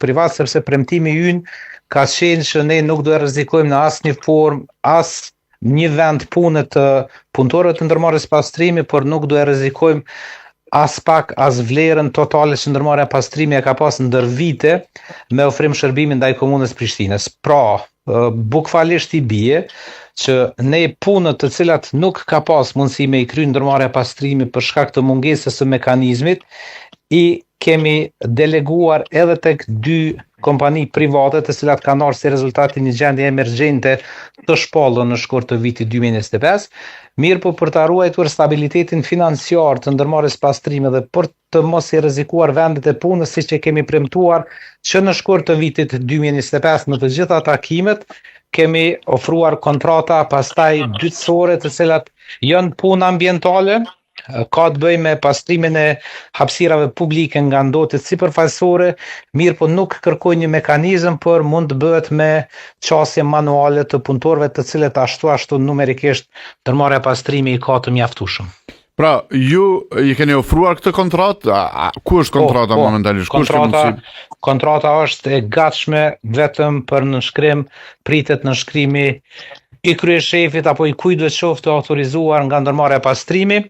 privat, sepse premtimi ynë ka qenë që ne nuk do e rrezikojmë në asnjë formë, as një vend pune të punëtorëve të ndërmarrjes pastrimi, por nuk do e rrezikojmë as pak as vlerën totale që ndërmarrja pastrimi e ka pas ndër vite me ofrim shërbimi ndaj komunës Prishtinës. Pra, bukfalisht i bie që ne punët të cilat nuk ka pas mundësi me i kry ndërmarrja pastrimi për shkak të mungesës së mekanizmit, i kemi deleguar edhe tek 2 kompani private të cilat kanë ardhur si rezultati një gjendje emergjente të shpallur në shkurt të vitit 2025, mirë po për ta ruajtur stabilitetin financiar të ndërmarrjes pastrimi dhe për të mos i rrezikuar vendet e punës siç e kemi premtuar që në shkurt të vitit 2025 në të gjitha takimet kemi ofruar kontrata pastaj dytësore të cilat janë punë ambientale. Ka të bëjë me pastrimin e hapësirave publike nga ndotet sipërfaqësore, mirë po nuk kërkoj një mekanizëm, por mund të bëhet me qasje manuale të punëtorëve të cilët ashtu numerikisht ndërmarrja pastrimi i ka të mjaftueshëm. Pra, ju i keni ofruar këtë kontratë? Ku është kontrata momentalisht? Kontrata është e gatshme vetëm për nënshkrim, pritet nënshkrimi i kryeshefit apo i kujt qoftë autorizuar nga ndërmarrja pastrimi.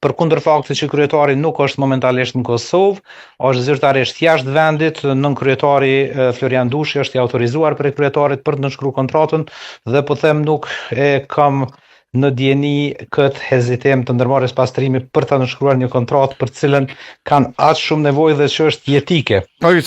Përkundër faktit që kryetari nuk është momentalisht në Kosovë, është zyrtarisht jashtë vendit, nën kryetari Florian Dushi është i autorizuar për kryetarit për të nënshkruar kontratën dhe po them nuk e kam në dieni këtë hezitim të ndërmarrjes pastrimi për ta nënshkruar një kontratë për cilën kanë aq shumë nevojë dhe që është jetike.